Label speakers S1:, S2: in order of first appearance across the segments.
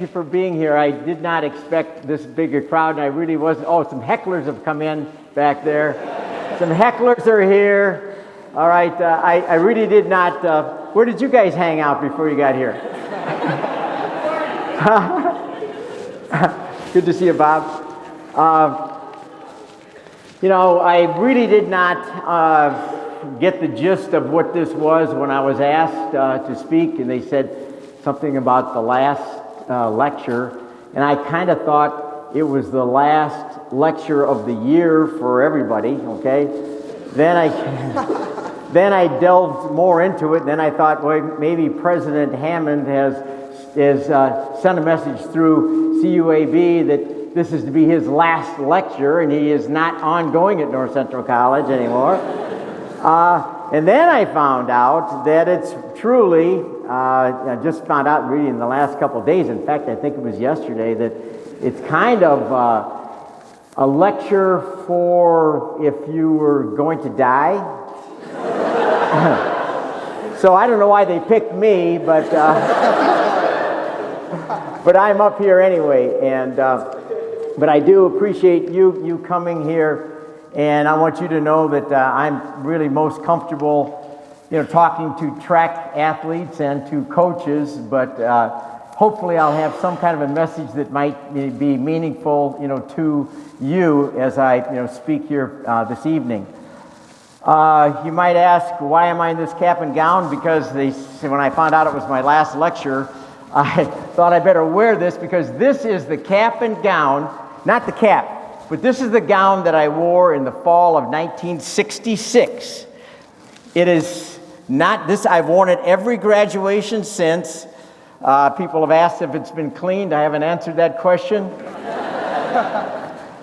S1: you for being here. I did not expect this big a crowd, and I really wasn't. Oh, some hecklers have come in back there. Some hecklers are here. All right, I really did not. Where did you guys hang out before you got here? Good to see you, Bob. I really did not get the gist of what this was when I was asked to speak, and they said something about the last lecture, and I kind of thought it was the last lecture of the year for everybody, okay? Then I delved more into it, and then I thought, well, maybe President Hammond has sent a message through CUAB that this is to be his last lecture, and he is not ongoing at North Central College anymore. And then I found out that it's truly, I just found out really in the last couple of days, in fact, I think it was yesterday, that it's kind of a lecture for if you were going to die. So I don't know why they picked me, but I'm up here anyway, and but I do appreciate you coming here. And I want you to know that I'm really most comfortable, talking to track athletes and to coaches, but hopefully I'll have some kind of a message that might be meaningful, to you as I, speak here this evening. You might ask, why am I in this cap and gown? Because when I found out it was my last lecture, I thought I better wear this because this is the cap and gown, not the cap. But this is the gown that I wore in the fall of 1966. It is not this. I've worn it every graduation since. People have asked if it's been cleaned. I haven't answered that question.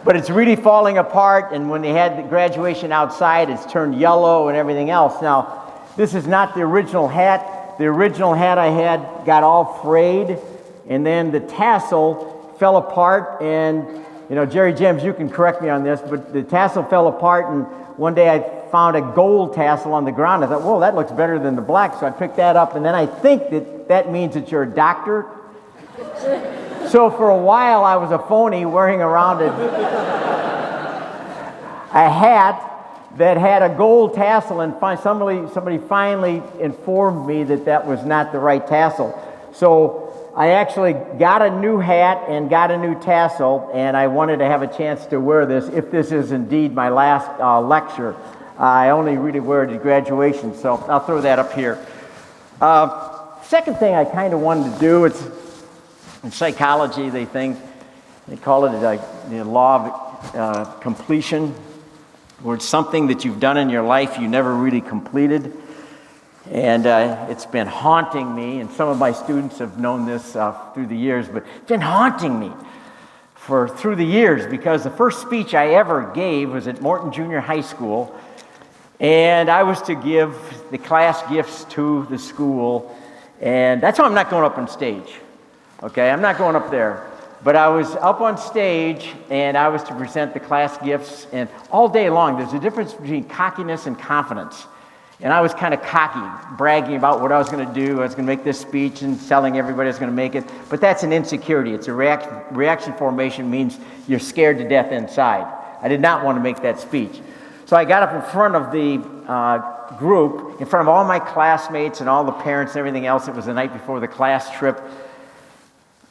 S1: But it's really falling apart, and when they had the graduation outside, it's turned yellow and everything else. Now, this is not the original hat. The original hat I had got all frayed, and then the tassel fell apart, and Jerry James, you can correct me on this, but the tassel fell apart, and one day I found a gold tassel on the ground. I thought, whoa, that looks better than the black, so I picked that up, and then I think that means that you're a doctor. So for a while, I was a phony wearing around a hat that had a gold tassel, and somebody finally informed me that was not the right tassel. So I actually got a new hat and got a new tassel, and I wanted to have a chance to wear this if this is indeed my last lecture. I only really wear it at graduation, so I'll throw that up here. Second thing I kind of wanted to do, it's in psychology, they call it the law of completion, where it's something that you've done in your life you never really completed. And it's been haunting me, and some of my students have known this through the years, but it's been haunting me through the years because the first speech I ever gave was at Morton Junior High School, and I was to give the class gifts to the school, and that's why I'm not going up on stage, okay? I'm not going up there. But I was up on stage, and I was to present the class gifts, and all day long, there's a difference between cockiness and confidence. And I was kind of cocky, bragging about what I was going to do. I was going to make this speech and telling everybody I was going to make it. But that's an insecurity. It's a reaction formation, means you're scared to death inside. I did not want to make that speech. So I got up in front of the group, in front of all my classmates and all the parents and everything else. It was the night before the class trip.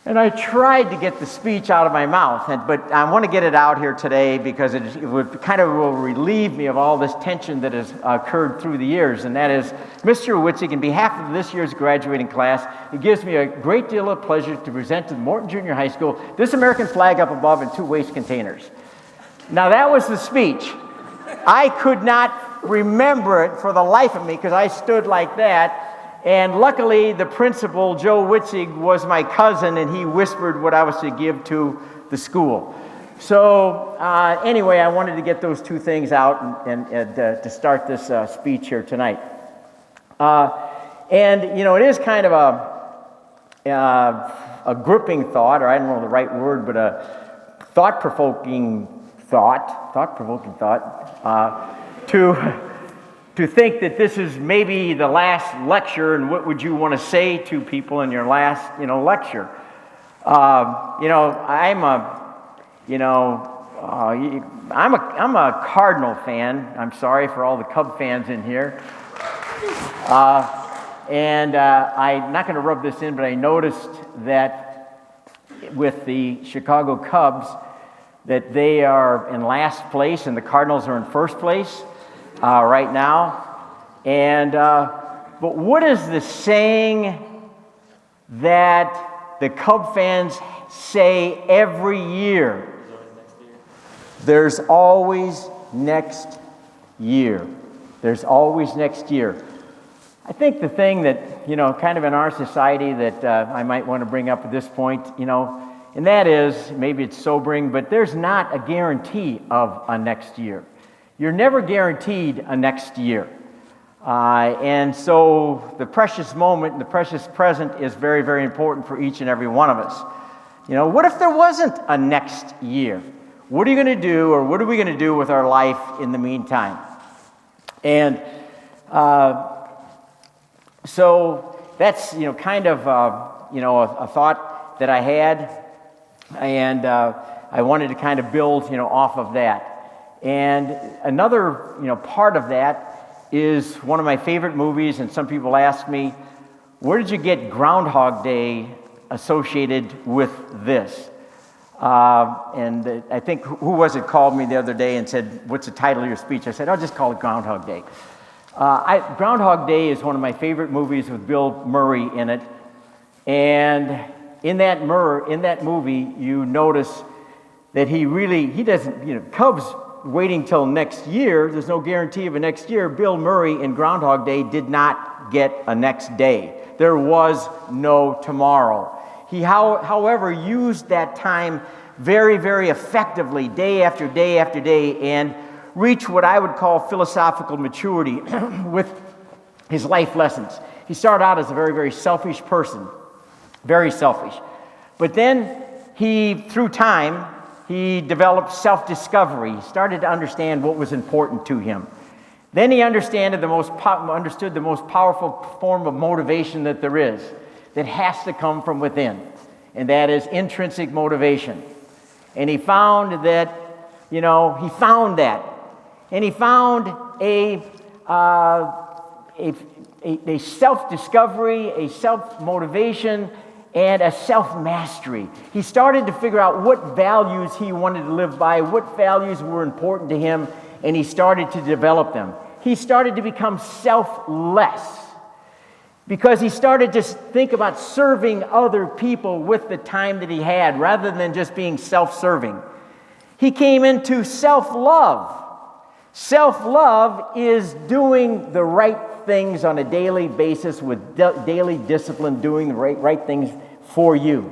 S1: And I tried to get the speech out of my mouth, but I want to get it out here today because it will relieve me of all this tension that has occurred through the years, and that is, Mr. Witzig, in behalf of this year's graduating class, it gives me a great deal of pleasure to present to Morton Junior High School this American flag up above in 2 waste containers. Now that was the speech. I could not remember it for the life of me because I stood like that. And luckily, the principal, Joe Witzig, was my cousin, and he whispered what I was to give to the school. So anyway, I wanted to get those two things out and to start this speech here tonight. And it is kind of a gripping thought, or I don't know the right word, but a thought-provoking thought, to think that this is maybe the last lecture, and what would you want to say to people in your last, lecture? I'm a Cardinal fan. I'm sorry for all the Cub fans in here. I'm not going to rub this in, but I noticed that with the Chicago Cubs, that they are in last place and the Cardinals are in first place right now. But what is the saying that the Cub fans say every year? There's always next year. There's always next year. I think the thing that, kind of in our society that I might want to bring up at this point, and that is, maybe it's sobering, but there's not a guarantee of a next year. You're never guaranteed a next year. And so the precious moment and the precious present is very, very important for each and every one of us. What if there wasn't a next year? What are you going to do, or what are we going to do with our life in the meantime? And so that's, kind of, a thought that I had, and I wanted to kind of build, off of that. And another, part of that is one of my favorite movies, and some people ask me, where did you get Groundhog Day associated with this? And I think, who was it called me the other day and said, what's the title of your speech? I said, I'll just call it Groundhog Day. Groundhog Day is one of my favorite movies with Bill Murray in it. And in that movie, you notice that he doesn't, Cubs waiting till next year, there's no guarantee of a next year. Bill Murray in Groundhog Day did not get a next day. There was no tomorrow. He, however, used that time very, very effectively, day after day after day, and reached what I would call philosophical maturity with his life lessons. He started out as a very, very selfish person, very selfish. But then through time, he developed self-discovery. He started to understand what was important to him. Then he understood the most powerful form of motivation that there is, that has to come from within, and that is intrinsic motivation. And he found that, and he found a self-discovery, a self-motivation, and a self-mastery. He started to figure out what values he wanted to live by, what values were important to him, and he started to develop them. He started to become selfless because he started to think about serving other people with the time that he had rather than just being self-serving. He came into self-love. Self-love is doing the right things on a daily basis with daily discipline, doing the right things for you.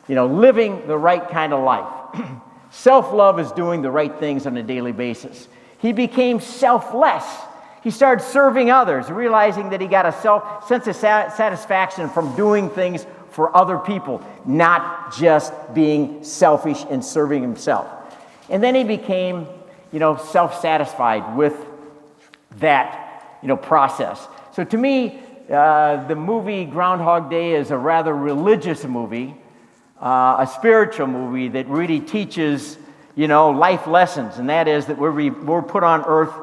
S1: Living the right kind of life. Self-love is doing the right things on a daily basis. He became selfless. He started serving others, realizing that he got a sense of satisfaction from doing things for other people, not just being selfish and serving himself. And then he became, self-satisfied with that, process. So to me, the movie Groundhog Day is a rather religious movie, a spiritual movie that really teaches, life lessons, and that is that we're put on earth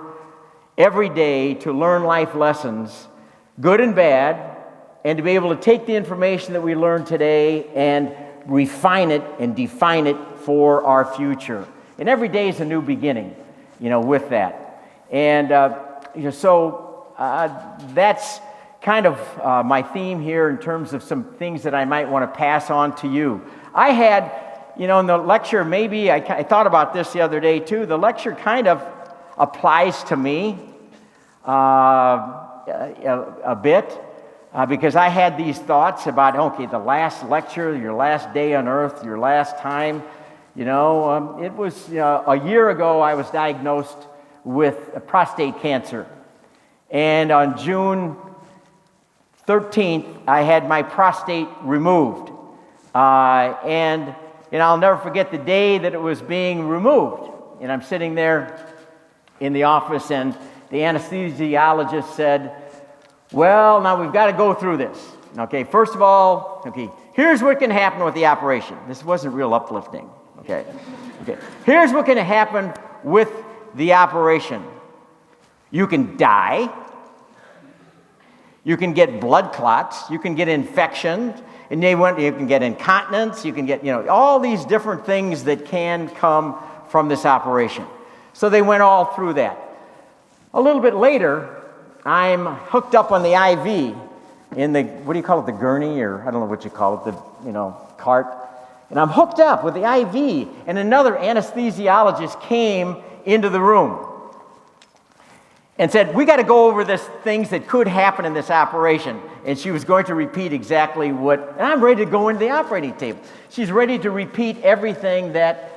S1: every day to learn life lessons, good and bad, and to be able to take the information that we learn today and refine it and define it for our future. And every day is a new beginning, with that. And that's kind of my theme here in terms of some things that I might want to pass on to you. I had, in the lecture, maybe I thought about this the other day too. The lecture kind of applies to me a bit because I had these thoughts about, the last lecture, your last day on earth, your last time. It was a year ago I was diagnosed with prostate cancer. And on June 13th, I had my prostate removed. And I'll never forget the day that it was being removed. And I'm sitting there in the office, and the anesthesiologist said, well, now we've got to go through this. First of all, here's what can happen with the operation. This wasn't real uplifting. Okay. Here's what can happen with the operation. You can die. You can get blood clots. You can get infections. And you can get incontinence. You can get, all these different things that can come from this operation. So they went all through that. A little bit later, I'm hooked up on the IV in the, what do you call it, the gurney, or I don't know what you call it, the, cart. And I'm hooked up with the IV, and another anesthesiologist came into the room and said, we got to go over this things that could happen in this operation. And she was going to repeat exactly and I'm ready to go into the operating table. She's ready to repeat everything that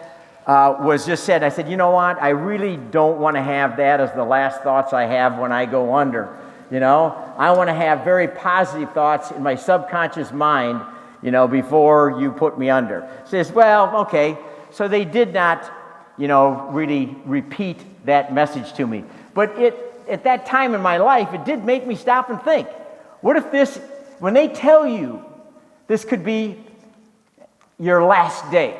S1: was just said. I said, you know what? I really don't want to have that as the last thoughts I have when I go under. I want to have very positive thoughts in my subconscious mind, before you put me under. She says, well, okay. So they did not, really repeat that message to me. But at that time in my life, it did make me stop and think, what if when they tell you this could be your last day,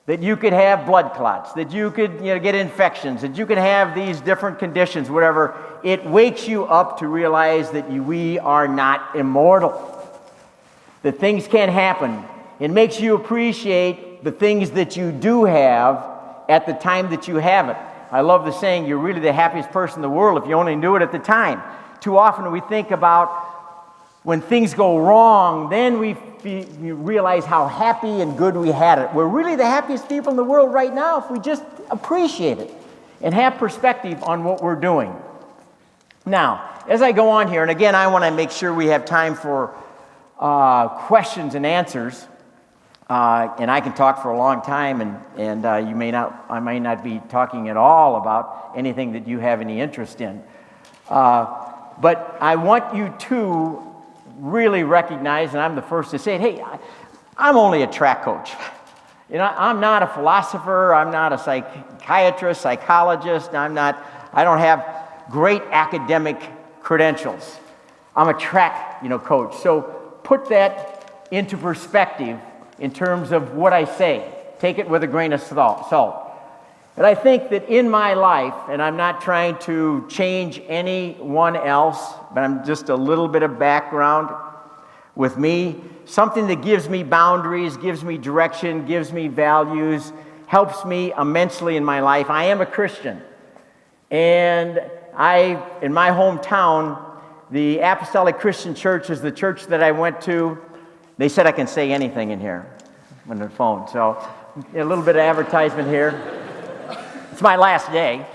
S1: that you could have blood clots, that you could get infections, that you could have these different conditions, whatever, it wakes you up to realize that we are not immortal, that things can happen. It makes you appreciate the things that you do have at the time that you have it. I love the saying, you're really the happiest person in the world if you only knew it at the time. Too often we think about when things go wrong, then we realize how happy and good we had it. We're really the happiest people in the world right now if we just appreciate it and have perspective on what we're doing. Now, as I go on here, and again, I want to make sure we have time for questions and answers. And I can talk for a long time, and I may not be talking at all about anything that you have any interest in. But I want you to really recognize, and I'm the first to say it, hey, I'm only a track coach. I'm not a philosopher. I'm not a psychiatrist, psychologist. I don't have great academic credentials. I'm a track, coach. So put that into perspective in terms of what I say. Take it with a grain of salt. But I think that in my life, and I'm not trying to change anyone else, but I'm just a little bit of background with me, something that gives me boundaries, gives me direction, gives me values, helps me immensely in my life. I am a Christian. And in my hometown, the Apostolic Christian Church is the church that I went to. They said I can say anything in here on the phone. So a little bit of advertisement here. It's my last day.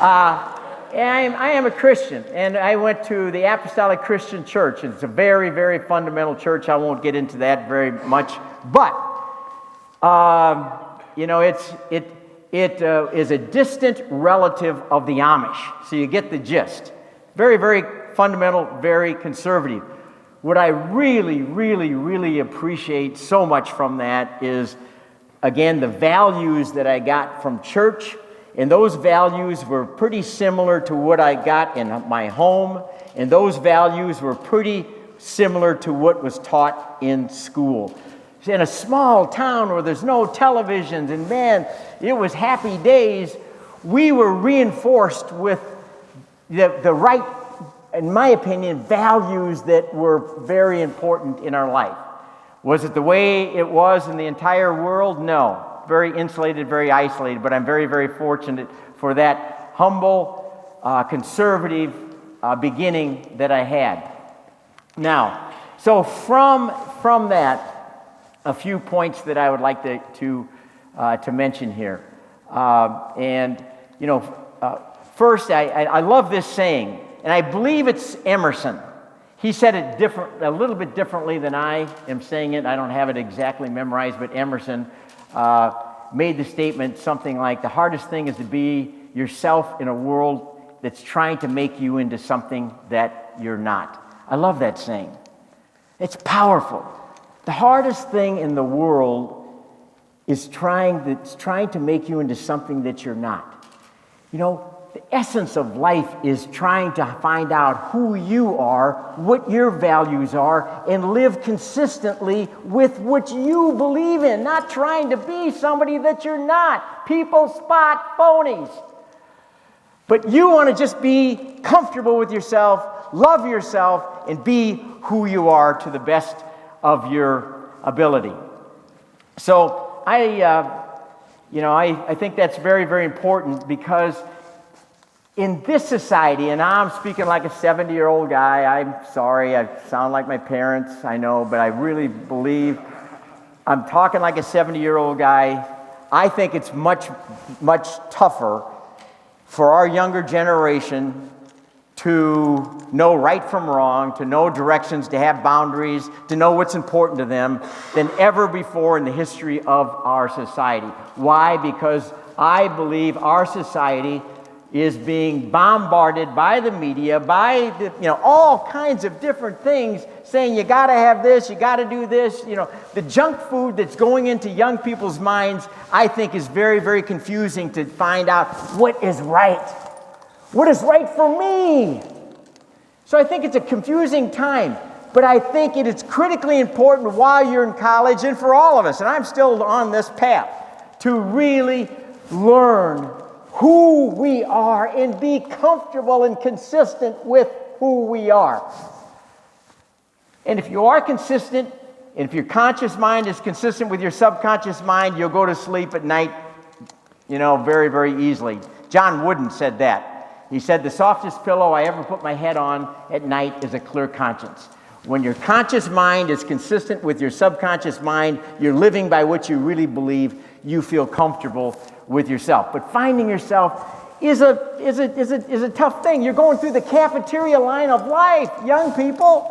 S1: I am a Christian, and I went to the Apostolic Christian Church. It's a very, very fundamental church. I won't get into that very much. But, it is a distant relative of the Amish. So you get the gist. Very, very fundamental, very conservative. What I really, really, really appreciate so much from that is, again, the values that I got from church, and those values were pretty similar to what I got in my home, and those values were pretty similar to what was taught in school. In a small town where there's no televisions, and man, it was happy days, we were reinforced with the right, in my opinion, values that were very important in our life. Was it the way it was in the entire world? No. Very insulated, very isolated, but I'm very, very fortunate for that humble, conservative beginning that I had. Now, so from that, a few points that I would like to mention here. First, I love this saying, and I believe it's Emerson. He said it a little bit differently than I am saying it. I don't have it exactly memorized, but Emerson made the statement something like, the hardest thing is to be yourself in a world that's trying to make you into something that you're not. I love that saying. It's powerful. The hardest thing in the world is trying to make you into something that you're not. the essence of life is trying to find out who you are, what your values are, and live consistently with what you believe in, not trying to be somebody that you're not. People spot phonies. But you want to just be comfortable with yourself, love yourself, and be who you are to the best of your ability. So I think that's very, very important, because in this society, and I'm speaking like a 70-year-old guy, I'm sorry, I sound like my parents, I know, but I really believe I'm talking like a 70-year-old guy. I think it's much, much tougher for our younger generation to know right from wrong, to know directions, to have boundaries, to know what's important to them than ever before in the history of our society. Why? Because I believe our society is being bombarded by the media, by all kinds of different things, saying you got to have this, you got to do this. The junk food that's going into young people's minds, I think, is very, very confusing to find out what is right. What is right for me? So I think it's a confusing time, but I think it is critically important while you're in college, and for all of us, and I'm still on this path, to really learn who we are and be comfortable and consistent with who we are. And if you are consistent, and if your conscious mind is consistent with your subconscious mind, you'll go to sleep at night, very, very easily. John Wooden said that. He said, the softest pillow I ever put my head on at night is a clear conscience. When your conscious mind is consistent with your subconscious mind, you're living by what you really believe, you feel comfortable with yourself. But finding yourself is a tough thing. You're going through the cafeteria line of life, young people.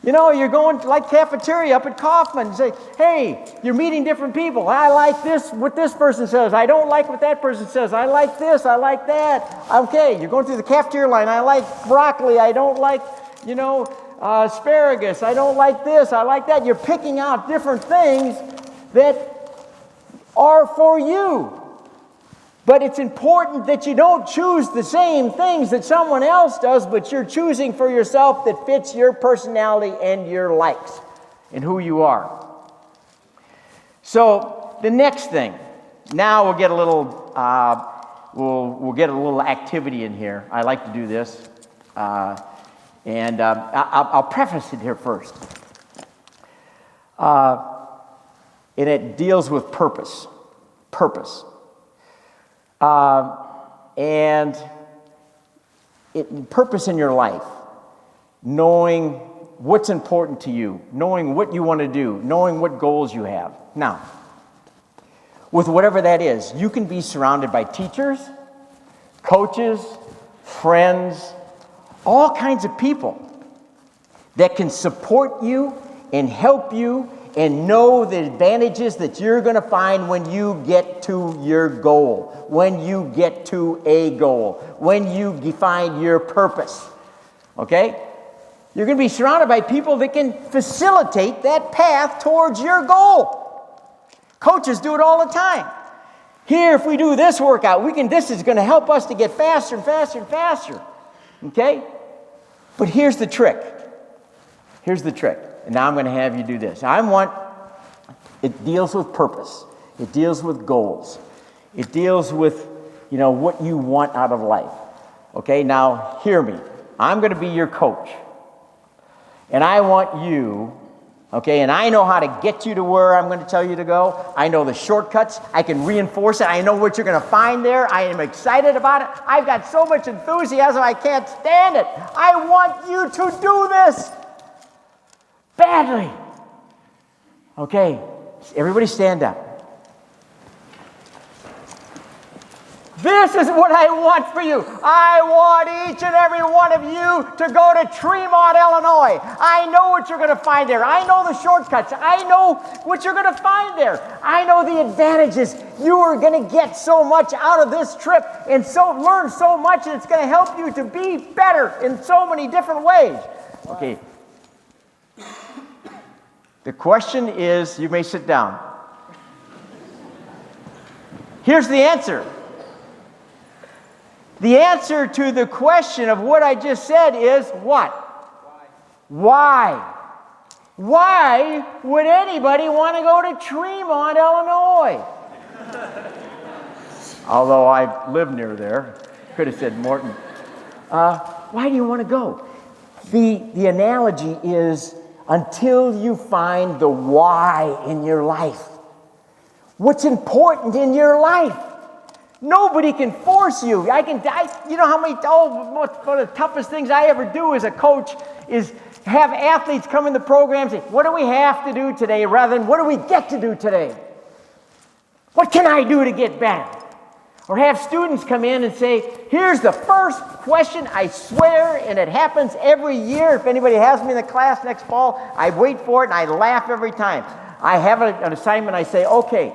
S1: You're going like cafeteria up at Kaufman and say, hey, you're meeting different people. I like this, what this person says. I don't like what that person says. I like this, I like that. Okay, you're going through the cafeteria line. I like broccoli. I don't like, asparagus. I don't like this, I like that. You're picking out different things that are for you. But it's important that you don't choose the same things that someone else does, but you're choosing for yourself that fits your personality and your likes and who you are. So the next thing, now we'll get a little we'll get a little activity in here. I like to do this, and I'll preface it here first. And it deals with purpose. And purpose in your life, knowing what's important to you, knowing what you want to do, knowing what goals you have. Now, with whatever that is, you can be surrounded by teachers, coaches, friends, all kinds of people that can support you and help you and know the advantages that you're going to find when you get to your goal, when you get to a goal, when you define your purpose. Okay? You're going to be surrounded by people that can facilitate that path towards your goal. Coaches do it all the time. Here, if we do this workout, this is going to help us to get faster and faster and faster. Okay? But here's the trick. And now I'm going to have you do this. It deals with purpose. It deals with goals. It deals with, what you want out of life. Okay, now hear me. I'm going to be your coach. And I want you, and I know how to get you to where I'm going to tell you to go. I know the shortcuts. I can reinforce it. I know what you're going to find there. I am excited about it. I've got so much enthusiasm, I can't stand it. I want you to do this badly. Okay, everybody stand up. This is what I want for you. I want each and every one of you to go to Tremont, Illinois. I know what you're going to find there. I know the shortcuts. I know what you're going to find there. I know the advantages. You are going to get so much out of this trip and learn so much, and it's going to help you to be better in so many different ways. Okay. The question is, you may sit down. Here's the answer. The answer to the question of what I just said is what? Why? Why would anybody want to go to Tremont, Illinois? Although I live near there. Could have said Morton. Why do you want to go? The analogy is until you find the why in your life. What's important in your life? Nobody can force you. You know how many, one of the toughest things I ever do as a coach is have athletes come in the program and say, what do we have to do today, rather than what do we get to do today? What can I do to get better? Or have students come in and say, here's the first question, I swear, and it happens every year. If anybody has me in the class next fall, I wait for it and I laugh every time. I have an assignment, I say, okay,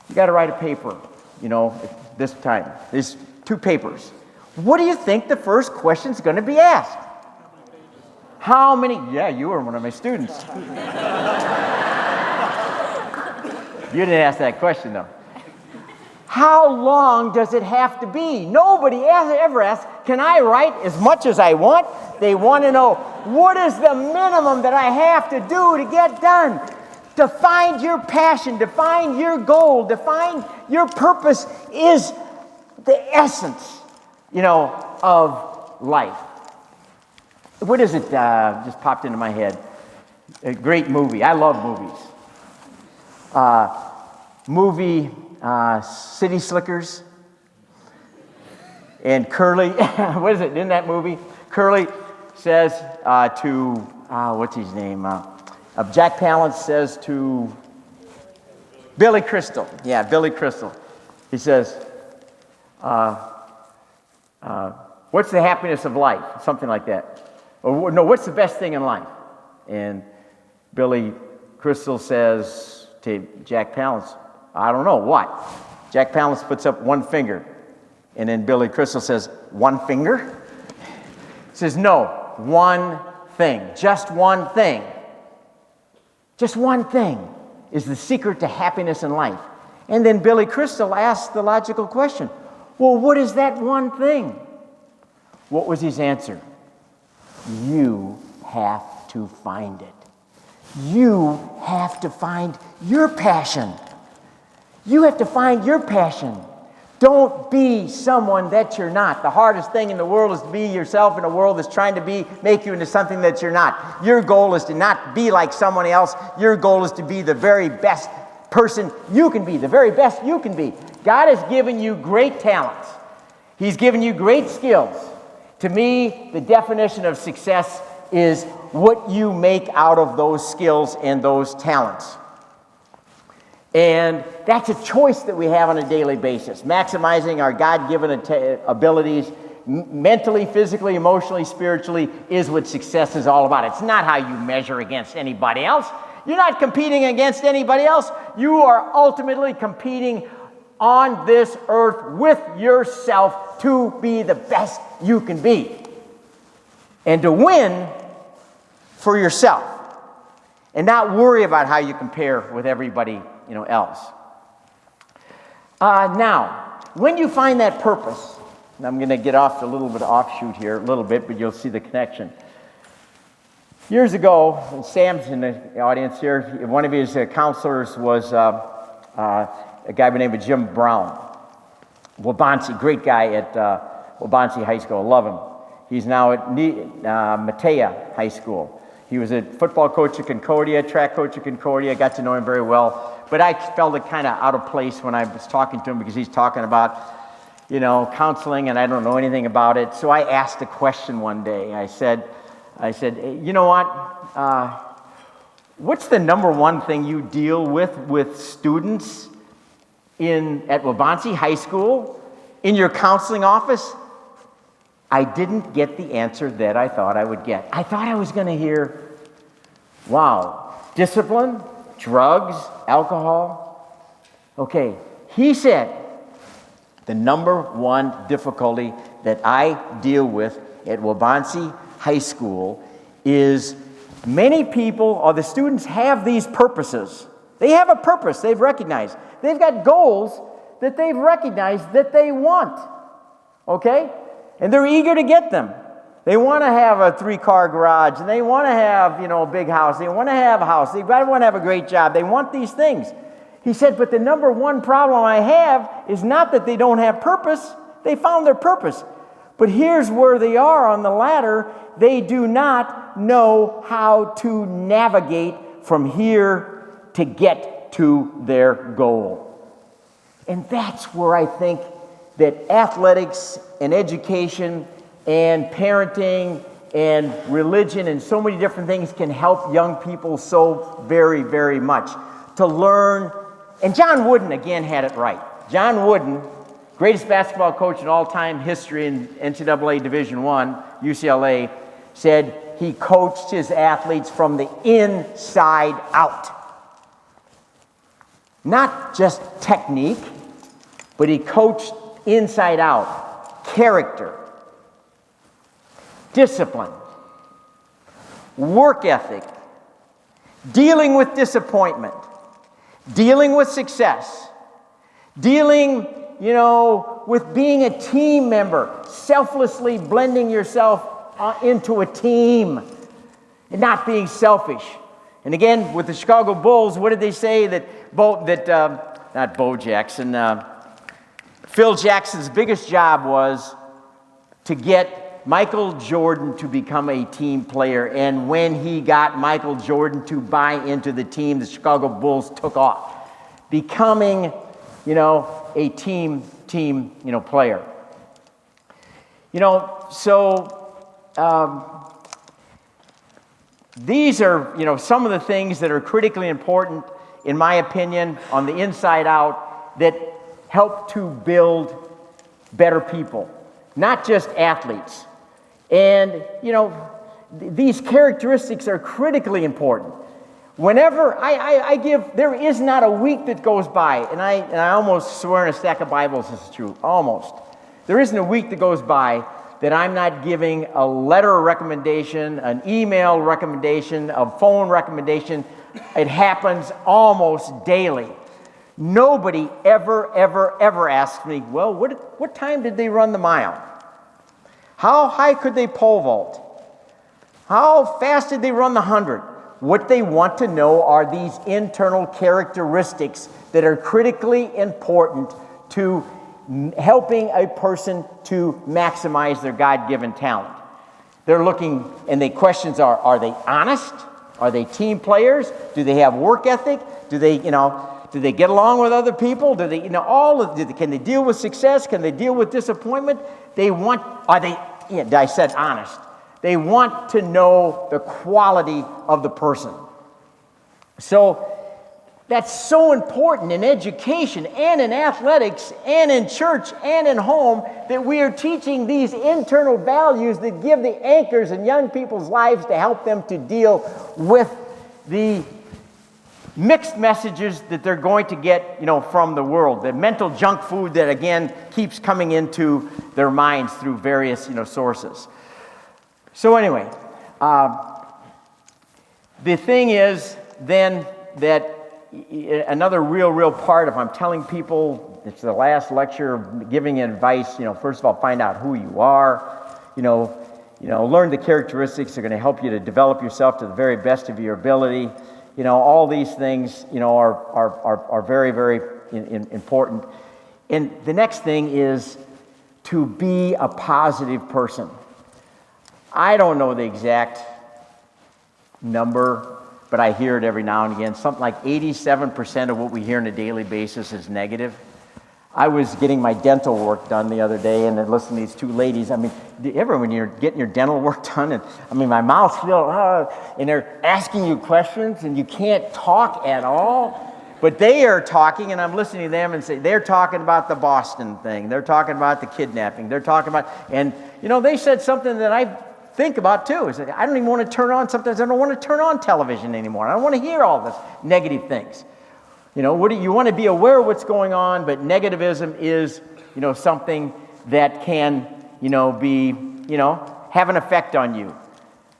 S1: you got to write a paper, this time. There's 2 papers. What do you think the first question's going to be asked? How many? Yeah, you were one of my students. You didn't ask that question, though. How long does it have to be? Nobody ever asks, can I write as much as I want? They want to know, what is the minimum that I have to do to get done? To find your passion, to find your goal, to find your purpose is the essence, of life. What is it? Just popped into my head. A great movie. I love movies. City Slickers. And Curly, what is it in that movie? Curly says to, what's his name? Jack Palance says to Billy Crystal. Yeah, Billy Crystal. He says, what's the happiness of life? Something like that. Or no, what's the best thing in life? And Billy Crystal says to Jack Palance, I don't know, what? Jack Palance puts up 1 finger. And then Billy Crystal says, 1 finger? He says, no, 1 thing. Just 1 thing. Just 1 thing is the secret to happiness in life. And then Billy Crystal asked the logical question, well, what is that 1 thing? What was his answer? You have to find it. You have to find your passion. You have to find your passion. Don't be someone that you're not. The hardest thing in the world is to be yourself in a world that's trying to make you into something that you're not. Your goal is to not be like someone else. Your goal is to be the very best person you can be, the very best you can be. God has given you great talents. He's given you great skills. To me, the definition of success is what you make out of those skills and those talents. And that's a choice that we have on a daily basis. Maximizing our God-given abilities, mentally, physically, emotionally, spiritually, is what success is all about. It's not how you measure against anybody else. You're not competing against anybody else. You are ultimately competing on this earth with yourself to be the best you can be. And to win for yourself. And not worry about how you compare with everybody else. Now, when you find that purpose, and I'm going to get off a little bit offshoot here, a little bit, but you'll see the connection. Years ago, and Sam's in the audience here, one of his counselors was a guy by the name of Jim Brown. Wabansi, great guy at Wabansi High School, love him. He's now at Matea High School. He was a football coach at Concordia, track coach at Concordia, got to know him very well. But I felt it kind of out of place when I was talking to him because he's talking about, counseling, and I don't know anything about it. So I asked a question one day. I said, you know what? What's the number 1 thing you deal with students at Wabansi High School in your counseling office? I didn't get the answer that I thought I would get. I thought I was going to hear, wow, discipline, drugs, alcohol. Okay, he said, the number 1 difficulty that I deal with at Wabansi High School is many people, or the students, have these purposes. They have a purpose they've recognized. They've got goals that they've recognized that they want. Okay? And they're eager to get them. They want to have a 3-car garage, and they want to have, a big house. They want to have a house. They want to have a great job. They want these things. He said, but the number one problem I have is not that they don't have purpose. They found their purpose. But here's where they are on the ladder. They do not know how to navigate from here to get to their goal. And that's where I think that athletics and education and parenting and religion and so many different things can help young people so very, very much to learn. And John Wooden, again, had it right. John Wooden, greatest basketball coach in all-time history in NCAA Division I, UCLA, said he coached his athletes from the inside out. Not just technique, but he coached inside out. Character, discipline, work ethic, dealing with disappointment, dealing with success, dealing, with being a team member, selflessly blending yourself into a team and not being selfish. And again, with the Chicago Bulls, what did they say Phil Jackson's biggest job was to get Michael Jordan to become a team player. And when he got Michael Jordan to buy into the team, the Chicago Bulls took off, becoming, a team player. These are, some of the things that are critically important, in my opinion, on the inside out, that help to build better people, not just athletes. And, these characteristics are critically important. Whenever there is not a week that goes by, and I almost swear in a stack of Bibles this is true, almost. There isn't a week that goes by that I'm not giving a letter of recommendation, an email recommendation, a phone recommendation. It happens almost daily. Nobody ever asks me, well, what time did they run the mile? How high could they pole vault? How fast did they run the 100? What they want to know are these internal characteristics that are critically important to helping a person to maximize their God-given talent. They're looking, and the questions are they honest? Are they team players? Do they have work ethic? Do they get along with other people? Do they, can they deal with success? Can they deal with disappointment? I said honest. They want to know the quality of the person. So that's so important in education and in athletics and in church and in home, that we are teaching these internal values that give the anchors in young people's lives to help them to deal with the mixed messages that they're going to get, from the world. The mental junk food that, again, keeps coming into their minds through various, sources. So anyway, the thing is then that another real part, if I'm telling people, it's the last lecture, giving advice, first of all, find out who you are, learn the characteristics that are going to help you to develop yourself to the very best of your ability. All these things, are very, very important. And the next thing is to be a positive person. I don't know the exact number, but I hear it every now and again. Something like 87% of what we hear on a daily basis is negative. I was getting my dental work done the other day, and then listening to these two ladies. I mean, when you're getting your dental work done, and my mouth's filled, and they're asking you questions, and you can't talk at all. But they are talking, and I'm listening to them, and they're talking about the Boston thing. They're talking about the kidnapping. They're talking about, and they said something that I think about too. Is that I don't even want to turn on. Sometimes I don't want to turn on television anymore. I don't want to hear all this negative things. You want to be aware of what's going on, but negativism is, something that can, have an effect on you.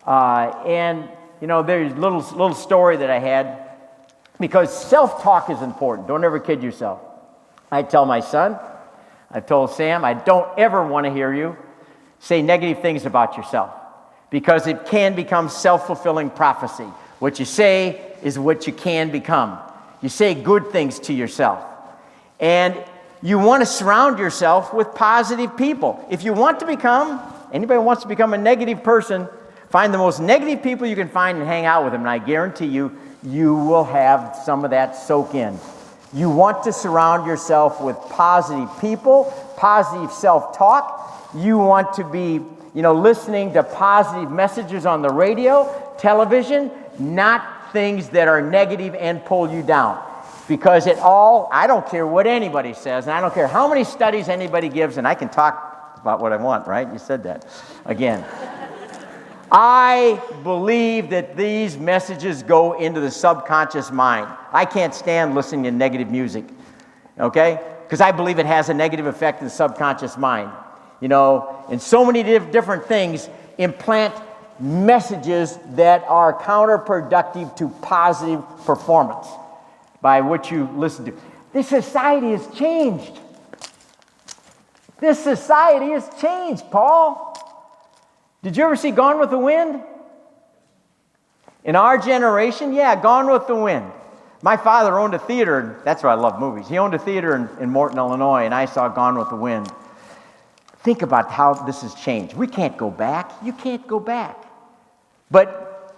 S1: And there's a little story that I had, because self-talk is important. Don't ever kid yourself. I tell my son, I've told Sam, I don't ever want to hear you say negative things about yourself because it can become self-fulfilling prophecy. What you say is what you can become. You say good things to yourself. And you want to surround yourself with positive people. If you want to become, anybody who wants to become a negative person, find the most negative people you can find and hang out with them. And I guarantee you, you will have some of that soak in. You want to surround yourself with positive people, positive self-talk. You want to be, listening to positive messages on the radio, television, not things that are negative and pull you down. Because I don't care what anybody says, and I don't care how many studies anybody gives, and I can talk about what I want, right? You said that again. I believe that these messages go into the subconscious mind. I can't stand listening to negative music, okay? Because I believe it has a negative effect in the subconscious mind. And so many different things implant messages that are counterproductive to positive performance by what you listen to. This society has changed. This society has changed, Paul. Did you ever see Gone with the Wind? In our generation, yeah, Gone with the Wind. My father owned a theater. That's why I love movies. He owned a theater in Morton, Illinois, and I saw Gone with the Wind. Think about how this has changed. We can't go back. You can't go back. But,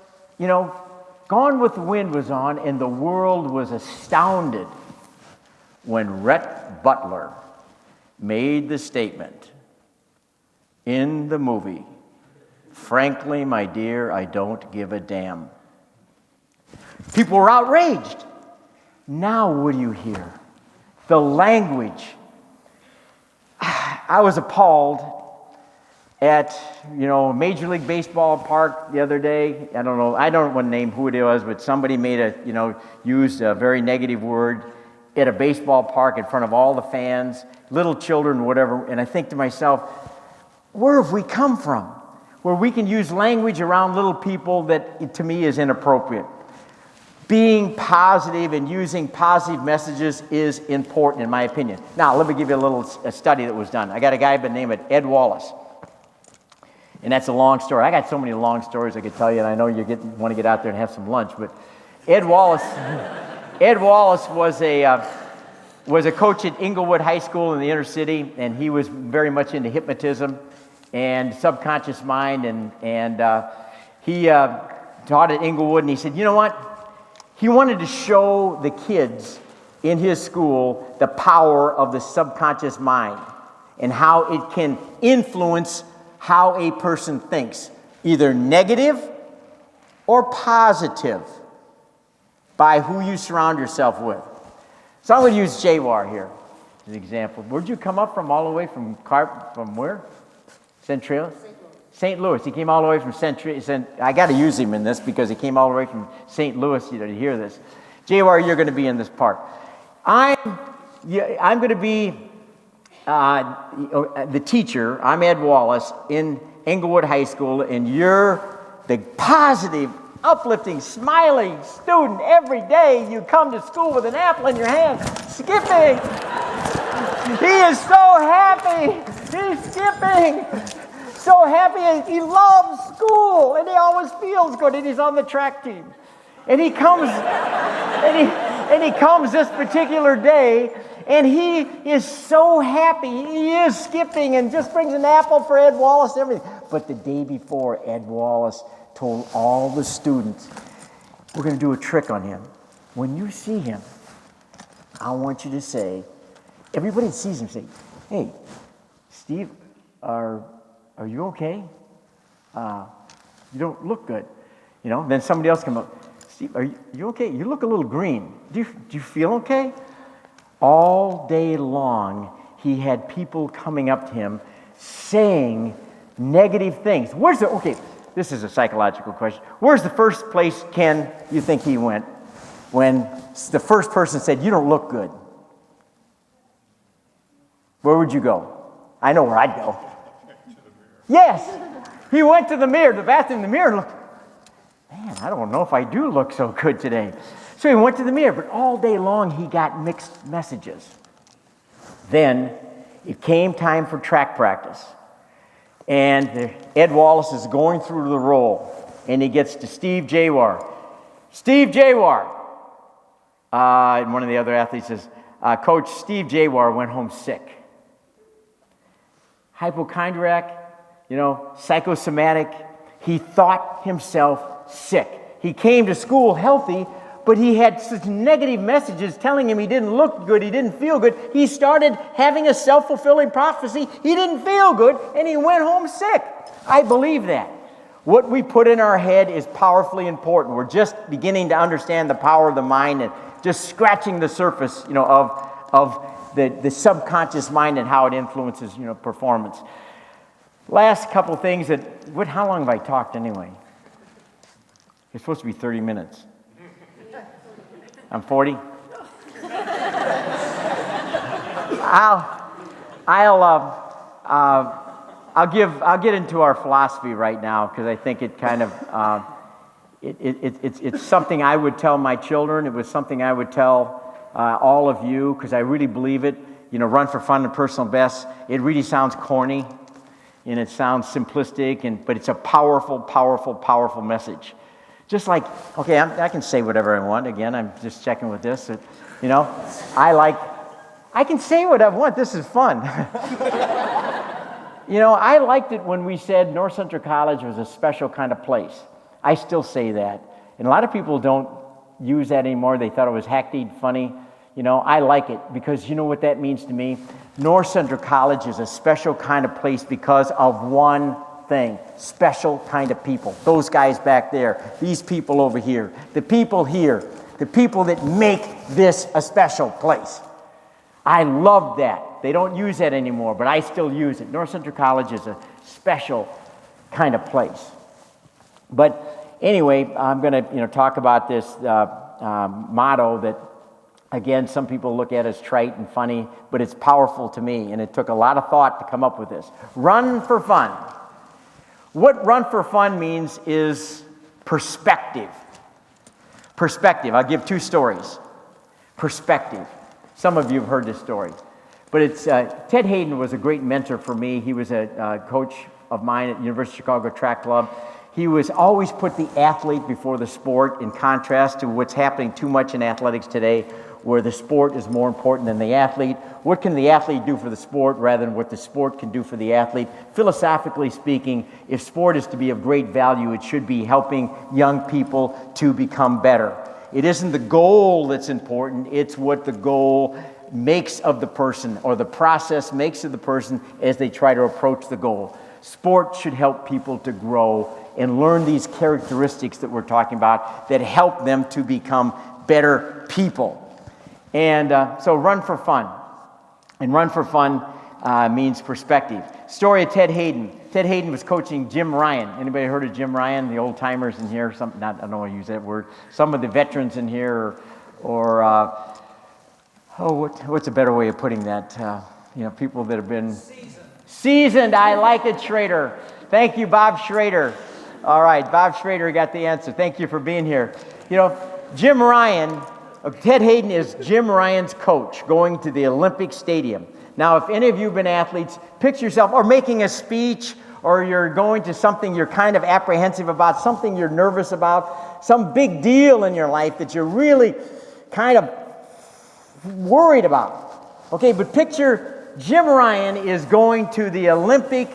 S1: Gone with the Wind was on, and the world was astounded when Rhett Butler made the statement in the movie, "Frankly, my dear, I don't give a damn." People were outraged. Now what do you hear? The language. I was appalled at, Major League Baseball park the other day. I don't want to name who it was, but somebody used a very negative word at a baseball park in front of all the fans, little children, whatever. And I think to myself, where have we come from? Where we can use language around little people that, to me, is inappropriate. Being positive and using positive messages is important, in my opinion. Now, let me give you a study that was done. I got a guy by the name of Ed Wallace. And that's a long story. I got so many long stories I could tell you, and I know you want to get out there and have some lunch. But Ed Wallace was a coach at Inglewood High School in the inner city, and he was very much into hypnotism and subconscious mind. And he taught at Inglewood, and he said, you know what? He wanted to show the kids in his school the power of the subconscious mind and how it can influence how a person thinks, either negative or positive, by who you surround yourself with. So I'm going to use Jawar here as an example. Where'd you come up from? All the way from where? Centralia? St. Louis. He came all the way from Centralia. I got to use him in this because he came all the way from St. Louis to hear this. Jawar, you're going to be in this part. I'm going to be the teacher. I'm Ed Wallace in Inglewood High School, and you're the positive, uplifting, smiling student. Every day you come to school with an apple in your hand, skipping. He is so happy. He's skipping. So happy. He loves school, and he always feels good, and he's on the track team. And he comes, and he comes this particular day, and he is so happy. He is skipping and just brings an apple for Ed Wallace and everything. But the day before, Ed Wallace told all the students, we're going to do a trick on him. When you see him, I want you to say, everybody that sees him say, hey, Steve, are you okay? You don't look good. Then somebody else comes up. Steve, are you okay? You look a little green. Do you feel okay? All day long, he had people coming up to him saying negative things. This is a psychological question. Where's the first place, Ken, you think he went when the first person said, you don't look good? Where would you go? I know where I'd go. Yes, he went to the mirror, the bathroom, the mirror, and looked, man, I don't know if I do look so good today. So he went to the mirror, but all day long he got mixed messages. Then it came time for track practice. And Ed Wallace is going through the roll, and he gets to Steve Jawar. Steve Jawar! And one of the other athletes says, Coach, Steve Jawar went home sick. Hypochondriac, psychosomatic. He thought himself sick. He came to school healthy, but he had such negative messages telling him he didn't look good, he didn't feel good. He started having a self-fulfilling prophecy. He didn't feel good, and he went home sick. I believe that. What we put in our head is powerfully important. We're just beginning to understand the power of the mind and just scratching the surface, of the subconscious mind and how it influences, performance. Last couple things how long have I talked anyway? It's supposed to be 30 minutes. I'm 40. I'll get into our philosophy right now because I think it kind of it's something I would tell my children. It was something I would tell all of you because I really believe it. Run for fun and personal best. It really sounds corny and it sounds simplistic, but it's a powerful, powerful, powerful message. Just like, okay, I can say whatever I want. Again, I'm just checking with this. I can say what I want. This is fun. I liked it when we said North Central College was a special kind of place. I still say that. And a lot of people don't use that anymore. They thought it was hackneyed, funny. I like it because you know what that means to me? North Central College is a special kind of place because of one thing. Special kind of people. Those guys back there. These people over here. The people here. The people that make this a special place. I love that. They don't use that anymore, but I still use it. North Central College is a special kind of place. But anyway, I'm going to talk about this motto that, again, some people look at as trite and funny, but it's powerful to me, and it took a lot of thought to come up with this. Run for fun. What run for fun means is perspective. Perspective. I'll give two stories. Perspective. Some of you have heard this story. But it's Ted Hayden was a great mentor for me. He was a coach of mine at University of Chicago Track Club. He was always put the athlete before the sport, in contrast to what's happening too much in athletics today, where the sport is more important than the athlete. What can the athlete do for the sport rather than what the sport can do for the athlete? Philosophically speaking, if sport is to be of great value, it should be helping young people to become better. It isn't the goal that's important, it's what the goal makes of the person, or the process makes of the person as they try to approach the goal. Sport should help people to grow and learn these characteristics that we're talking about that help them to become better people. And so run for fun. And run for fun means perspective. Story of Ted Hayden. Ted Hayden was coaching Jim Ryan. Anybody heard of Jim Ryan? The old timers in here? I don't know how to use that word. Some of the veterans in here, what's a better way of putting that? People that have been seasoned. I like it, Schrader. Thank you, Bob Schrader. All right, Bob Schrader got the answer. Thank you for being here. Jim Ryan, Ted Hayden is Jim Ryan's coach going to the Olympic Stadium. Now, if any of you have been athletes, picture yourself, or making a speech, or you're going to something you're kind of apprehensive about, something you're nervous about, some big deal in your life that you're really kind of worried about. Okay, but picture Jim Ryan is going to the Olympic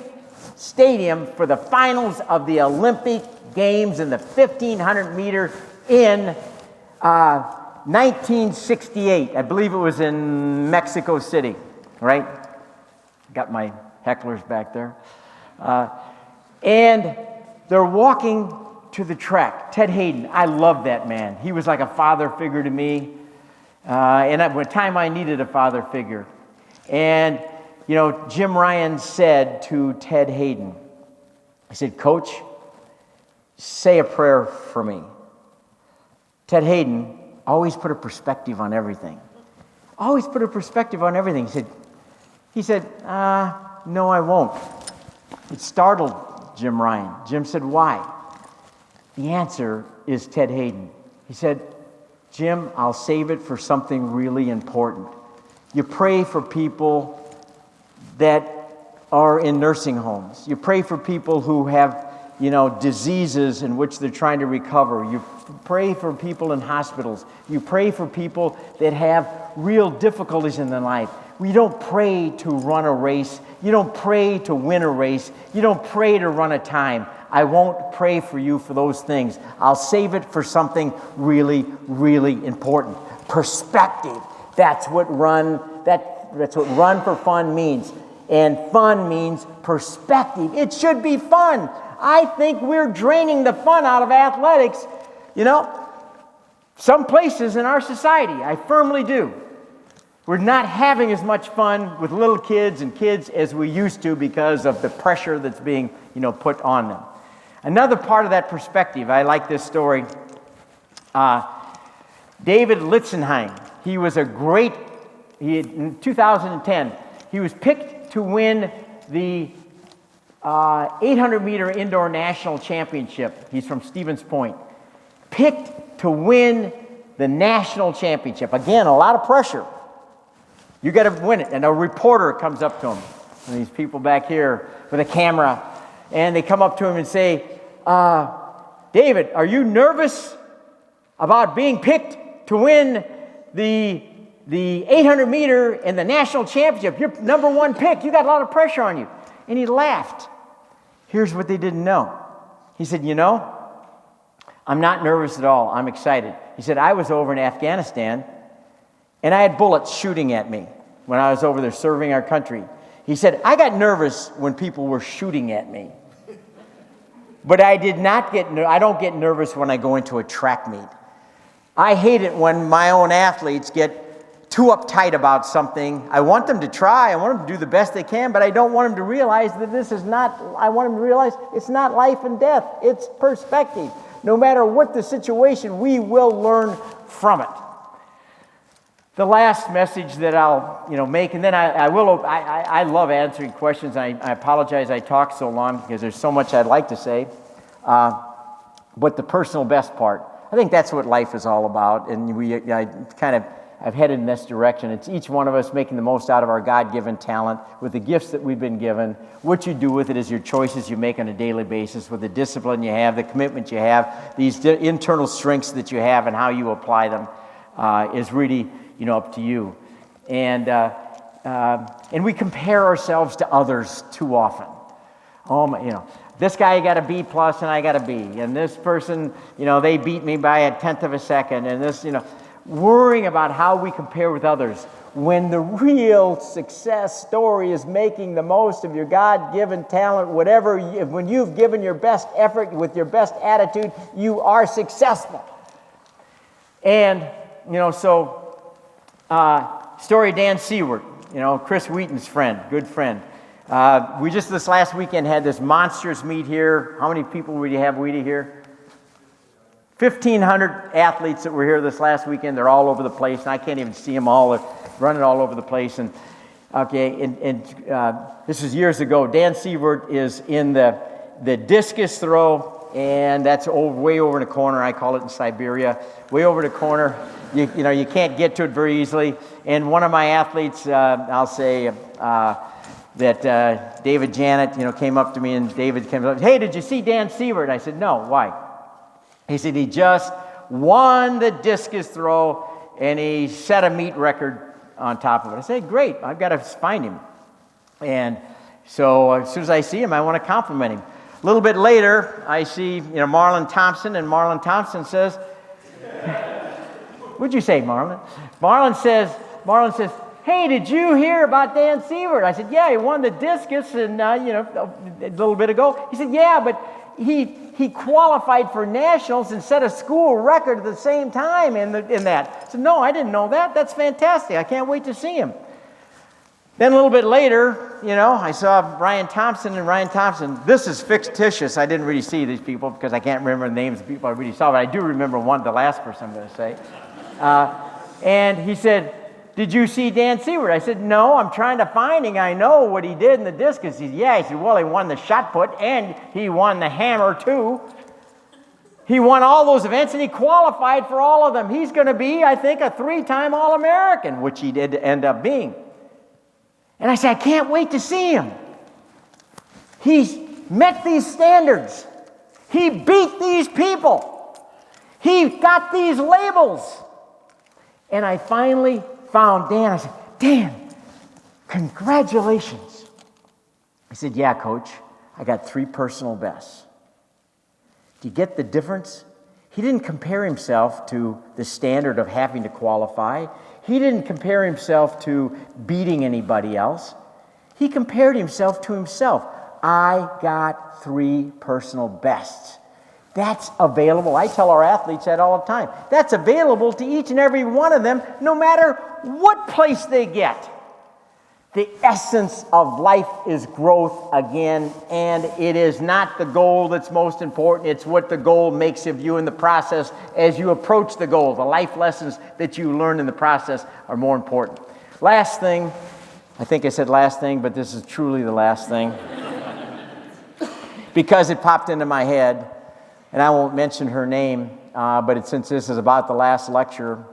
S1: Stadium for the finals of the Olympic Games in the 1,500 meter in 1968. I believe it was in Mexico City, right? Got my hecklers back there. And they're walking to the track. Ted Hayden, I love that man. He was like a father figure to me. And at one time I needed a father figure. And, Jim Ryan said to Ted Hayden, he said, Coach, say a prayer for me. Ted Hayden always put a perspective on everything. Always put a perspective on everything. He said, no, I won't. It startled Jim Ryan. Jim said, why? The answer is Ted Hayden. He said, Jim, I'll save it for something really important. You pray for people that are in nursing homes. You pray for people who have, diseases in which they're trying to recover. You pray for people in hospitals. You pray for people that have real difficulties in their life. We don't pray to run a race. You don't pray to win a race. You don't pray to run a time. I won't pray for you for those things. I'll save it for something really, really important. Perspective. That's what run for fun means. And fun means perspective. It should be fun. I think we're draining the fun out of athletics. Some places in our society, I firmly do. We're not having as much fun with little kids and kids as we used to because of the pressure that's being, put on them. Another part of that perspective, I like this story. David Litzenheim, he was in 2010, he was picked to win the 800-meter indoor national championship. He's from Stevens Point. Picked to win the national championship. Again, a lot of pressure. You got to win it. And a reporter comes up to him, and these people back here with a camera, and they come up to him and say, David, are you nervous about being picked to win the 800-meter and the national championship? You're number one pick. You got a lot of pressure on you. And he laughed. Here's what they didn't know. He said, I'm not nervous at all. I'm excited. He said, I was over in Afghanistan, and I had bullets shooting at me when I was over there serving our country. He said, I got nervous when people were shooting at me. But I don't get nervous when I go into a track meet. I hate it when my own athletes get too uptight about something. I want them to try. I want them to do the best they can, but I don't want them to realize that I want them to realize it's not life and death. It's perspective. No matter what the situation, we will learn from it. The last message that I'll make, and then I love answering questions. I apologize I talk so long because there's so much I'd like to say. But the personal best part, I think that's what life is all about. And I've headed in this direction. It's each one of us making the most out of our God-given talent with the gifts that we've been given. What you do with it is your choices you make on a daily basis, with the discipline you have, the commitment you have, these internal strengths that you have, and how you apply them is really up to you. And we compare ourselves to others too often. This guy got a B plus and I got a B, and this person, they beat me by a tenth of a second, and this, worrying about how we compare with others, when the real success story is making the most of your God-given talent, when you've given your best effort with your best attitude, you are successful. And, story of Dan Seward, Chris Wheaton's friend, good friend. We just this last weekend had this monstrous meet here. How many people would you have, Wheaty, here? 1,500 athletes that were here this last weekend. They're all over the place, and I can't even see them all. They're running all over the place. And this is years ago. Dan Seward is in the discus throw, and that's way over in the corner. I call it in Siberia. Way over the corner. You can't get to it very easily. And one of my athletes, I'll say that David Janet, came up to me, and David came up, hey, did you see Dan Seward? I said, no, why? He said he just won the discus throw, and he set a meet record on top of it. I said, great, I've got to find him. And so as soon as I see him, I want to compliment him. A little bit later, I see Marlon Thompson, and Marlon Thompson says, what'd you say, Marlon? Marlon says, hey, did you hear about Dan Seward? I said, yeah, he won the discus and a little bit ago. He said, yeah, but he qualified for nationals and set a school record at the same time in that. I said, no, I didn't know that. That's fantastic. I can't wait to see him. Then a little bit later, I saw Ryan Thompson, and Ryan Thompson, this is fictitious. I didn't really see these people because I can't remember the names of people I really saw, but I do remember the last person I'm going to say. And he said, did you see Dan Seward? I said, no, I'm trying to find him. I know what he did in the discus. He said, yeah. He said, well, he won the shot put, and he won the hammer, too. He won all those events, and he qualified for all of them. He's going to be, I think, a 3-time All-American, which he did end up being. And I said, I can't wait to see him. He's met these standards. He beat these people. He got these labels. And I finally found Dan. I said, Dan, congratulations. He said, yeah, Coach, I got 3 personal bests. Do you get the difference? He didn't compare himself to the standard of having to qualify. He didn't compare himself to beating anybody else. He compared himself to himself. I got 3 personal bests. That's available. I tell our athletes that all the time. That's available to each and every one of them, no matter what place they get. The essence of life is growth again, and it is not the goal that's most important. It's what the goal makes of you in the process as you approach the goal. The life lessons that you learn in the process are more important. Last thing, I think I said last thing, but this is truly the last thing. Because it popped into my head, and I won't mention her name, but since this is about the last lecture,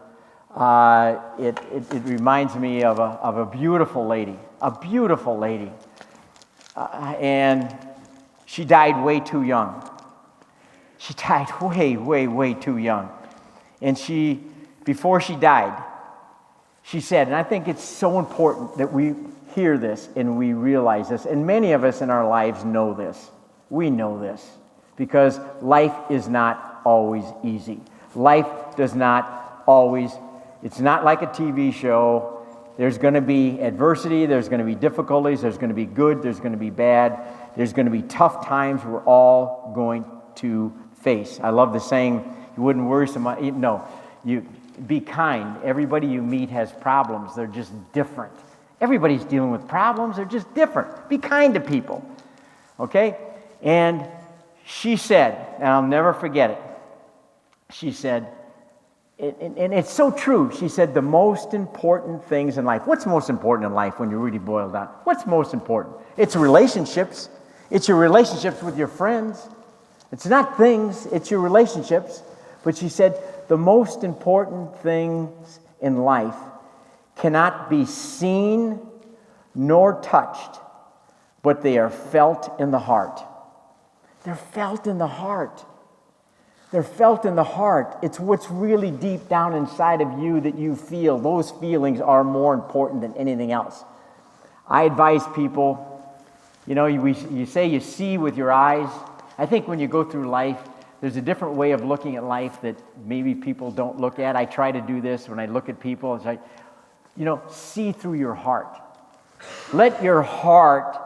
S1: it reminds me of a beautiful lady, and she died way too young. She died way too young. And before she died, she said, and I think it's so important that we hear this and we realize this, and many of us in our lives know this. We know this because life is not always easy. Life does not always, it's not like a TV show. There's going to be adversity, there's going to be difficulties, there's going to be good, there's going to be bad, there's going to be tough times we're all going to face. I love the saying, you wouldn't worry somebody, no, you be kind. Everybody you meet has problems, they're just different. Everybody's dealing with problems, they're just different. Be kind to people, okay? And she said, and I'll never forget it, she said, and it's so true, she said, the most important things in life, what's most important in life when you really boil down? What's most important? It's relationships. It's your relationships with your friends. It's not things, it's your relationships. But she said, the most important things in life cannot be seen nor touched, but they are felt in the heart. They're felt in the heart. They're felt in the heart. It's what's really deep down inside of you that you feel. Those feelings are more important than anything else. I advise people, you say you see with your eyes. I think when you go through life, there's a different way of looking at life that maybe people don't look at. I try to do this when I look at people. It's like, see through your heart. Let your heart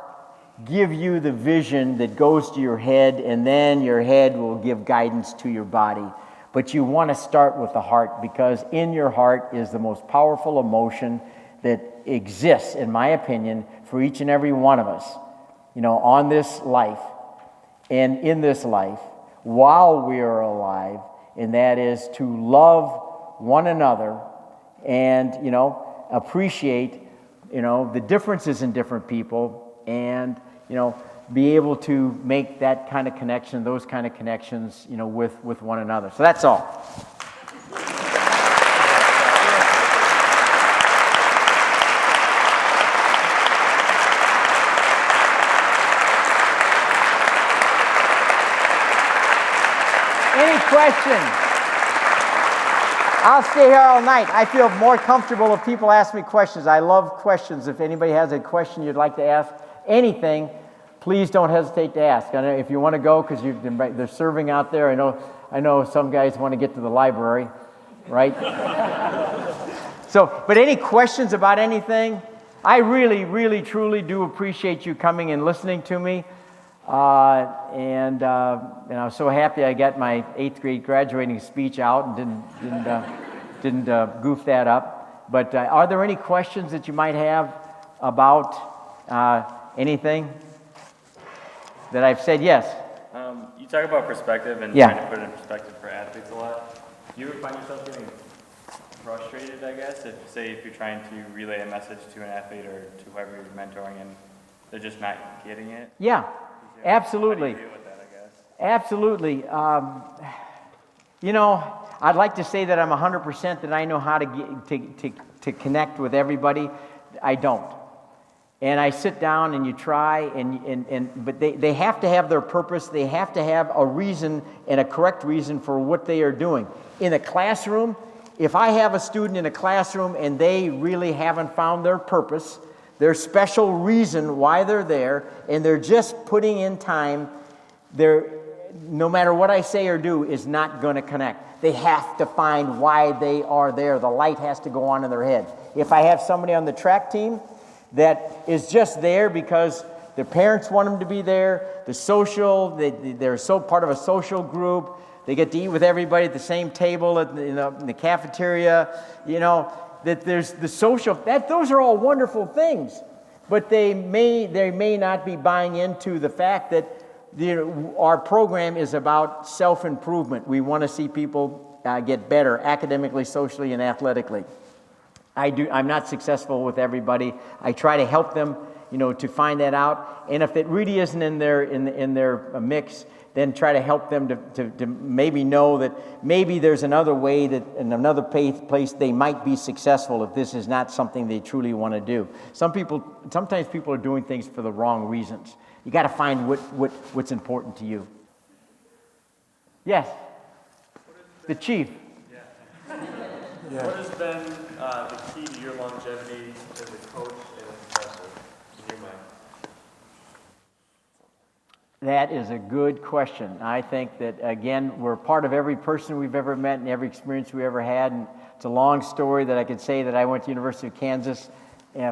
S1: give you the vision that goes to your head, and then your head will give guidance to your body. But you want to start with the heart, because in your heart is the most powerful emotion that exists, in my opinion, for each and every one of us, on this life and in this life while we are alive, and that is to love one another and, appreciate, the differences in different people, and be able to make that kind of connection, those kind of connections, with one another. So that's all. Any questions? I'll stay here all night. I feel more comfortable if people ask me questions. I love questions. If anybody has a question you'd like to ask, anything, please don't hesitate to ask. I know if you want to go, because they're serving out there. I know some guys want to get to the library, right? But any questions about anything? I really, really, truly do appreciate you coming and listening to me. And I was so happy I got my 8th grade graduating speech out and didn't goof that up. But are there any questions that you might have about anything that I've said? Yes.
S2: You talk about perspective and trying to put it in perspective for athletes a lot. Do you ever find yourself getting frustrated, I guess, if you're trying to relay a message to an athlete or to whoever you're mentoring and they're just not getting it?
S1: Yeah, absolutely.
S2: How do you deal with that, I guess?
S1: Absolutely. I'd like to say that I'm 100% that I know how to connect with everybody. I don't. And I sit down and you try, but they have to have their purpose. They have to have a reason and a correct reason for what they are doing. In a classroom, if I have a student in a classroom and they really haven't found their purpose, their special reason why they're there, and they're just putting in time, no matter what I say or do is not going to connect. They have to find why they are there. The light has to go on in their head. If I have somebody on the track team that is just there because their parents want them to be there, they're so part of a social group, they get to eat with everybody at the same table in the cafeteria, that there's the social, those are all wonderful things, but they may not be buying into the fact that our program is about self-improvement. We want to see people get better academically, socially, and athletically. I'm not successful with everybody. I try to help them, to find that out. And if it really isn't in their mix, then try to help them to maybe know that maybe there's another way that in another place they might be successful if this is not something they truly want to do. Sometimes people are doing things for the wrong reasons. You got to find what's important to you. Yes, the chief.
S2: Yeah. What has been the key to your longevity as a coach and a professor in your mind?
S1: That is a good question. I think that, again, we're part of every person we've ever met and every experience we ever had. And it's a long story that I could say that I went to University of Kansas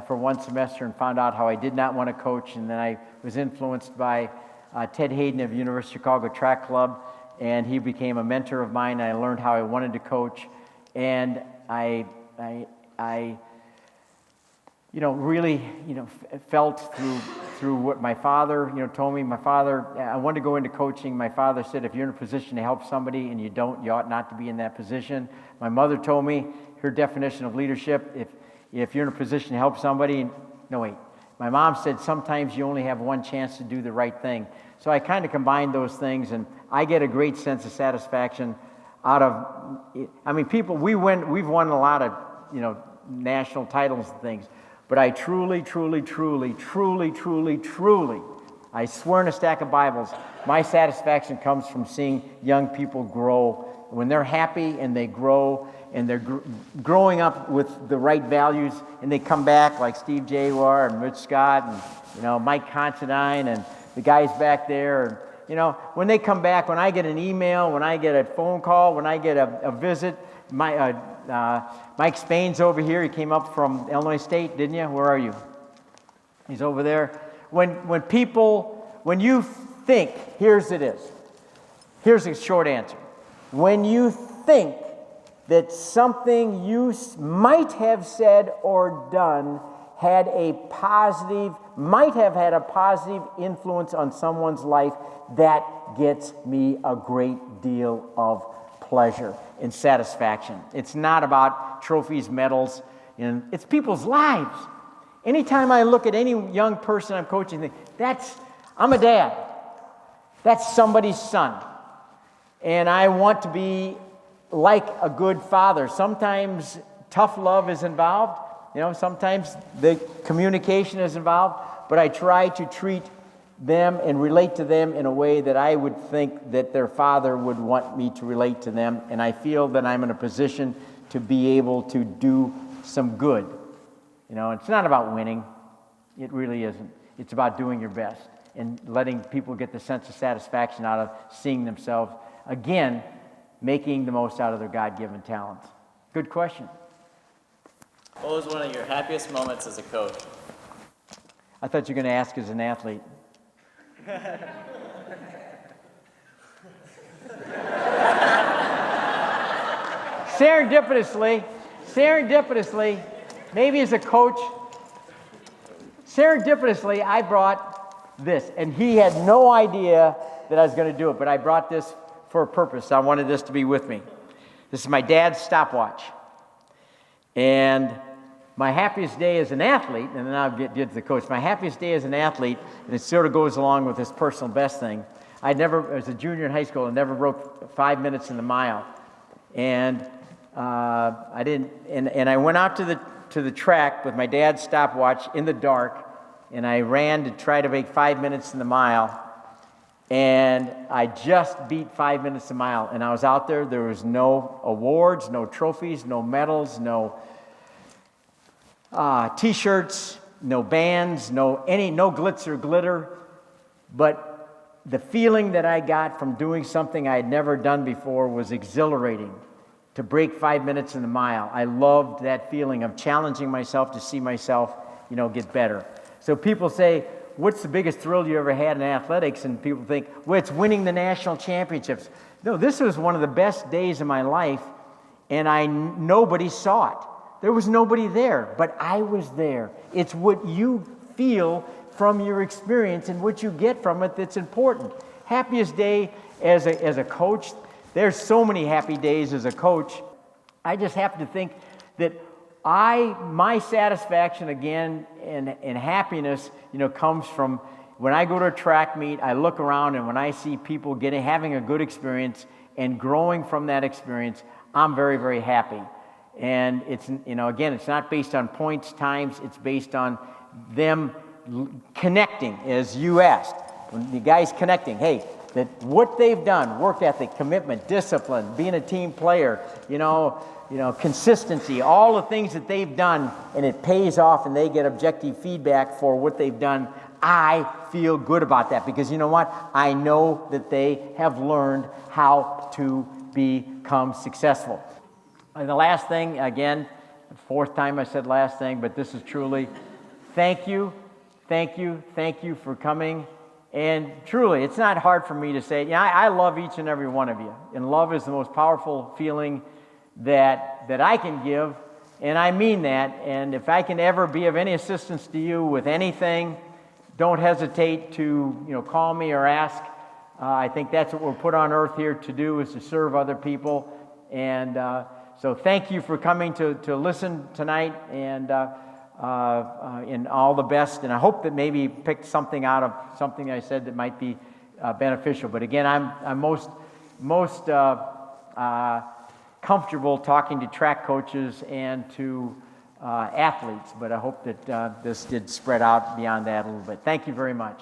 S1: for one semester and found out how I did not want to coach. And then I was influenced by Ted Hayden of University of Chicago Track Club, and he became a mentor of mine. And I learned how I wanted to coach. And I really, felt through what my father, told me. My father, I wanted to go into coaching. My father said, if you're in a position to help somebody and you don't, you ought not to be in that position. My mother told me her definition of leadership, if you're in a position to help somebody, no, wait. My mom said sometimes you only have one chance to do the right thing. So I kind of combined those things, and I get a great sense of satisfaction out of, people, we've won a lot of, national titles and things, but I truly, I swear in a stack of Bibles, my satisfaction comes from seeing young people grow. When they're happy and they grow and they're growing up with the right values, and they come back like Steve Jawar and Rich Scott and, Mike Considine and the guys back there. When they come back, when I get an email, when I get a phone call, when I get a visit, Mike Spain's over here. He came up from Illinois State, didn't you? Where are you? He's over there. When you think, here's a short answer. When you think that something you might have said or done might have had a positive influence on someone's life, that gets me a great deal of pleasure and satisfaction. It's not about trophies, medals, it's people's lives. Anytime I look at any young person I'm coaching, I'm a dad. That's somebody's son. And I want to be like a good father. Sometimes tough love is involved. Sometimes the communication is involved, but I try to treat them and relate to them in a way that I would think that their father would want me to relate to them, and I feel that I'm in a position to be able to do some good. It's not about winning. It really isn't. It's about doing your best and letting people get the sense of satisfaction out of seeing themselves, again, making the most out of their God-given talents. Good question.
S3: What was one of your happiest moments as a coach?
S1: I thought you were going to ask as an athlete. Serendipitously, maybe as a coach, I brought this, and he had no idea that I was going to do it, but I brought this for a purpose. I wanted this to be with me. This is my dad's stopwatch. And my happiest day as an athlete, and then I'll get to the coach. My happiest day as an athlete, and it sort of goes along with this personal best thing. As a junior in high school, I never broke 5 minutes in the mile, and I didn't. And I went out to the track with my dad's stopwatch in the dark, and I ran to try to make 5 minutes in the mile, and I just beat 5 minutes a mile. And I was out there. There was no awards, no trophies, no medals, no T-shirts, no bands, no glitz or glitter. But the feeling that I got from doing something I had never done before was exhilarating. To break 5 minutes in the mile, I loved that feeling of challenging myself to see myself, get better. So people say, what's the biggest thrill you ever had in athletics? And people think, well, it's winning the national championships. No, this was one of the best days of my life, and nobody saw it. There was nobody there, but I was there. It's what you feel from your experience and what you get from it that's important. Happiest day as a coach, there's so many happy days as a coach. I just happen to think that my satisfaction again and happiness, comes from when I go to a track meet, I look around, and when I see people having a good experience and growing from that experience, I'm very, very happy. And it's, again, it's not based on points, times, it's based on them connecting, as you asked. When the guys connecting, hey, that what they've done, work ethic, commitment, discipline, being a team player, consistency, all the things that they've done, and it pays off and they get objective feedback for what they've done, I feel good about that because you know what? I know that they have learned how to become successful. And the last thing, again, the fourth time I said last thing, but this is truly, thank you for coming. And truly, it's not hard for me to say, I love each and every one of you. And love is the most powerful feeling that I can give, and I mean that. And if I can ever be of any assistance to you with anything, don't hesitate to call me or ask. I think that's what we're put on earth here to do, is to serve other people. And so thank you for coming to listen tonight, and all the best. And I hope that maybe you picked something out of something I said that might be beneficial. But again, I'm most comfortable talking to track coaches and to athletes, but I hope that this did spread out beyond that a little bit. Thank you very much.